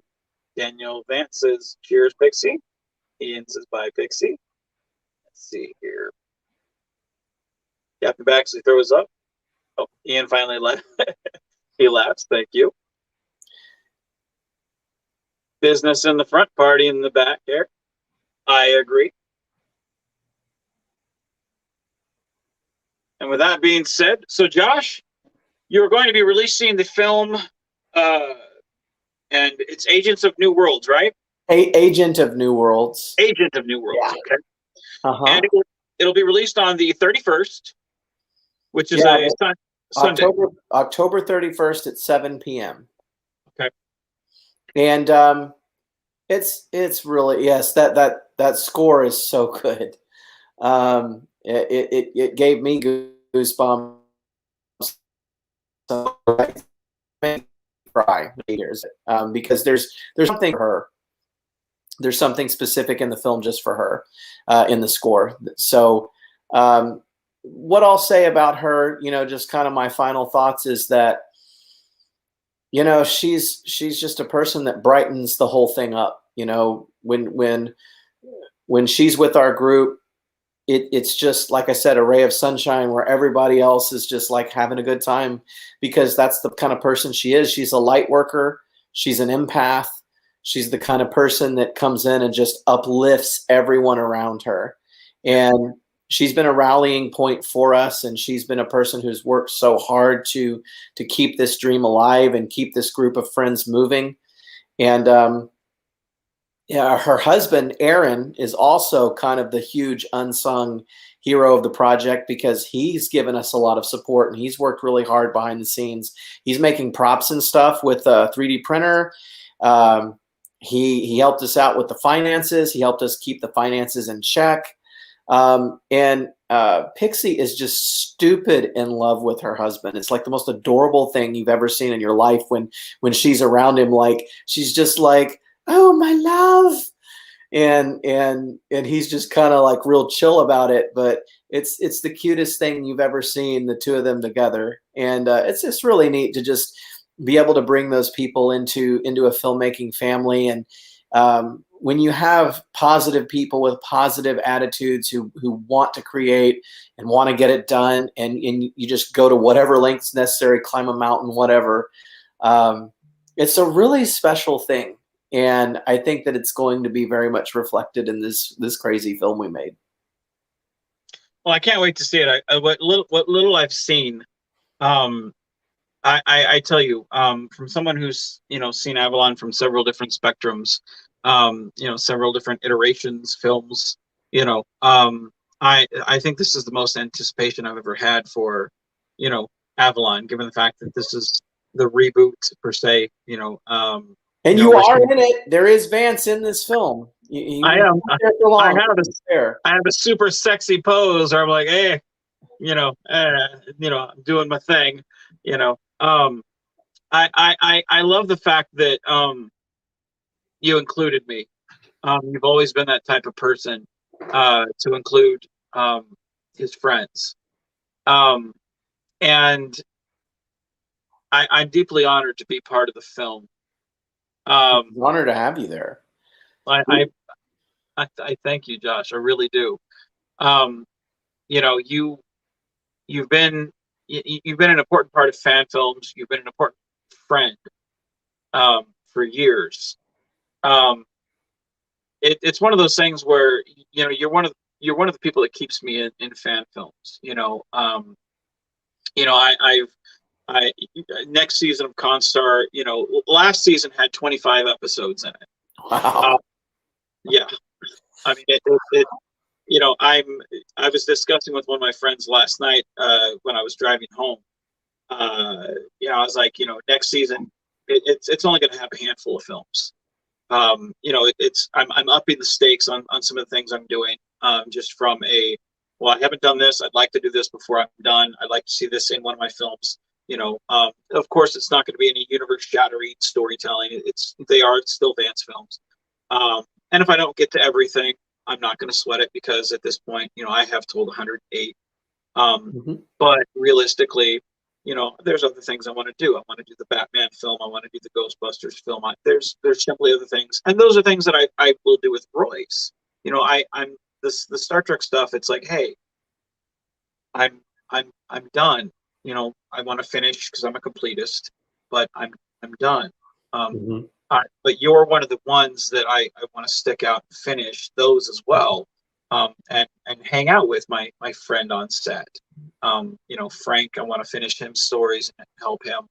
Daniel Vance says, cheers, Pixi. Ian says, bye, Pixi. Let's see here. Captain Baxley throws up. Oh, Ian finally left. He laughs. Thank you. Business in the front, party in the back here. I agree. And with that being said, so Josh, you're going to be releasing the film, and it's Agents of New Worlds, right? Agent of New Worlds. Agent of New Worlds, yeah. Okay. And it'll be released on the 31st, which is a Sunday. October 31st at 7 p.m. Okay. And it's really, yes, that score is so good. It gave me goosebumps. Cry because there's something for her. There's something specific in the film just for her in the score. So what I'll say about her, just kind of my final thoughts is that, she's just a person that brightens the whole thing up. When she's with our group, it's just, like I said, a ray of sunshine where everybody else is just like having a good time, because that's the kind of person she is. She's a light worker. She's an empath. She's the kind of person that comes in and just uplifts everyone around her. And she's been a rallying point for us. And she's been a person who's worked so hard to keep this dream alive and keep this group of friends moving. And, her husband, Aaron, is also kind of the huge unsung hero of the project, because he's given us a lot of support and he's worked really hard behind the scenes. He's making props and stuff with a 3D printer. He helped us out with the finances. He helped us keep the finances in check. And Pixi is just stupid in love with her husband. It's like the most adorable thing you've ever seen in your life when she's around him. Like, she's just like, oh, my love. And he's just kind of like real chill about it, but it's the cutest thing you've ever seen, the two of them together. And it's just really neat to just be able to bring those people into a filmmaking family. And when you have positive people with positive attitudes who want to create and want to get it done, and you just go to whatever lengths necessary, climb a mountain, whatever, it's a really special thing. And I think that it's going to be very much reflected in this crazy film we made. Well, I can't wait to see it. What little I've seen, I tell you, from someone who's seen Avalon from several different spectrums, several different iterations, films, I think this is the most anticipation I've ever had for Avalon, given the fact that this is the reboot per se. And you are in it. There is Vance in this film. I am. I have a super sexy pose where I'm like, hey, I'm doing my thing. I love the fact that you included me. You've always been that type of person to include his friends, and I'm deeply honored to be part of the film. It's an honor to have you there. I thank you, Josh. I really do. You've been an important part of fan films. You've been an important friend for years. It's one of those things where you're one of the people that keeps me in fan films. Next season of Constar, last season had 25 episodes in it. Wow. Yeah, I mean, I was discussing with one of my friends last night when I was driving home. I was like, next season, it's only going to have a handful of films. I'm upping the stakes on some of the things I'm doing. Just from I haven't done this. I'd like to do this before I'm done. I'd like to see this in one of my films. Of course, it's not going to be any universe-shattering storytelling. It's still Vance films. And if I don't get to everything, I'm not going to sweat it, because at this point, I have told 108. But realistically, there's other things I want to do. I want to do the Batman film. I want to do the Ghostbusters film. There's simply other things, and those are things that I will do with Royce. I'm the Star Trek stuff. It's like, hey, I'm I'm done. You know, I want to finish because I'm a completist, but I'm done. Mm-hmm. But you're one of the ones that I want to stick out and finish those as well, and hang out with my friend on set. You know, Frank, I want to finish him stories and help him.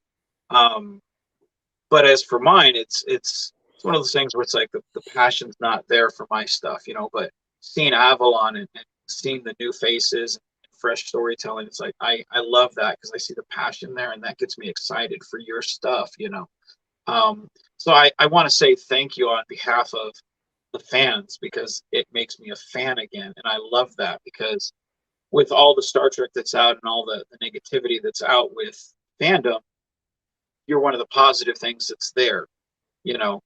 But as for mine, it's one of those things where it's like the passion's not there for my stuff, you know. But seeing Avalon and seeing the new faces and fresh storytelling, it's like I love that because I see the passion there, and that gets me excited for your stuff, you know. So I want to say thank you on behalf of the fans because it makes me a fan again, and I love that because with all the Star Trek that's out and all the negativity that's out with fandom, you're one of the positive things that's there, you know.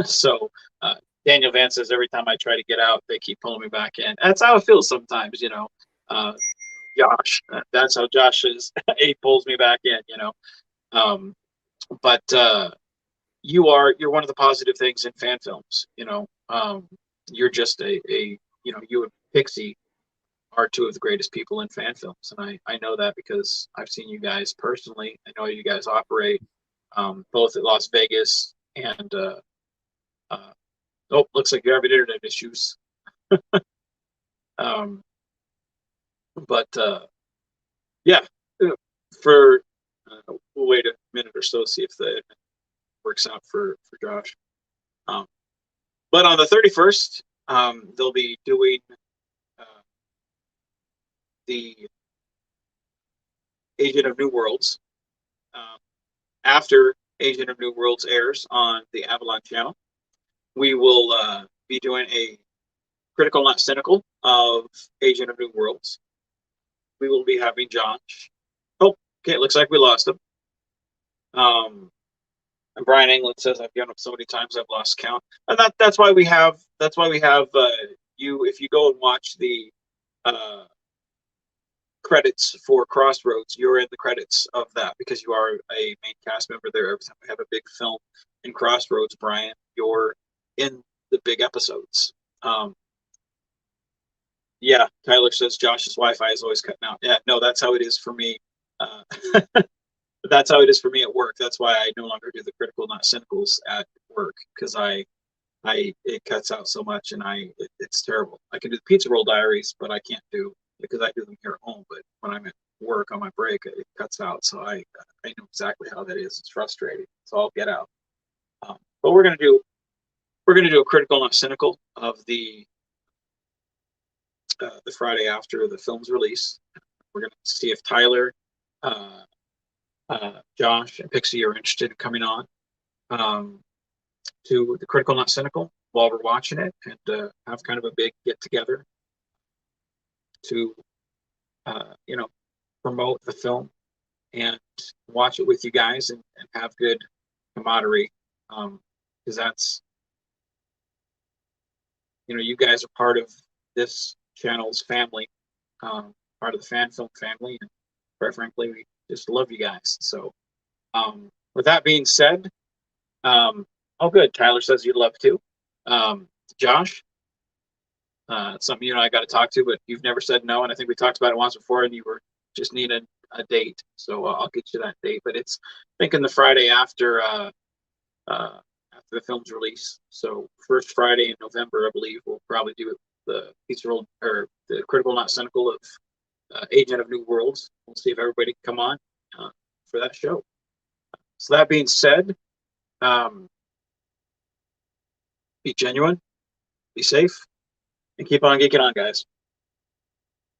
So Daniel Vance says every time I try to get out, they keep pulling me back in. That's how it feels sometimes, you know. Josh, that's how Josh is. He pulls me back in, you know. But you're one of the positive things in fan films, you know. You're just a you know, you and Pixi are two of the greatest people in fan films, and I know that because I've seen you guys personally. I know you guys operate both at Las Vegas and oh, looks like you're having internet issues. um, but yeah, for we'll wait a minute or so, see if that works out for Josh. But on the 31st, they'll be doing the Agent of New Worlds. After Agent of New Worlds airs on the Avalon channel, we will be doing a critical, not cynical, of Agent of New Worlds. We will be having Josh. Oh, okay, it looks like we lost him. And Brian England says I've given up so many times I've lost count, and that's why we have you. If you go and watch the credits for Crossroads, you're in the credits of that because you are a main cast member there. Every time we have a big film in Crossroads, Brian, you're in the big episodes. Yeah, Tyler says Josh's Wi-Fi is always cutting out. Yeah, no, that's how it is for me. That's how it is for me at work. That's why I no longer do the critical, not cynicals at work because it cuts out so much and it's terrible. I can do the pizza roll diaries, but I can't do because I do them here at home. But when I'm at work on my break, it cuts out. So I know exactly how that is. It's frustrating. So I'll get out. But we're gonna do a critical, not cynical of the Friday after the film's release. We're gonna see if Tyler, Josh, and Pixi are interested in coming on to the critical, not cynical while we're watching it and have kind of a big get together to you know, promote the film and watch it with you guys and have good camaraderie because that's, you know, you guys are part of this channel's family, part of the fan film family, and quite frankly we just love you guys. So with that being said, oh good, Tyler says you'd love to. Josh, it's something you and I got to talk to, but you've never said no, and I think we talked about it once before, and you were just needing a date, so I'll get you that date. But it's thinking the Friday after the film's release, so first Friday in November, I believe we'll probably do the pizza roll or the critical, not cynical of Agent of New Worlds. We'll see if everybody can come on for that show. So that being said, be genuine, be safe, and keep on geeking on, guys.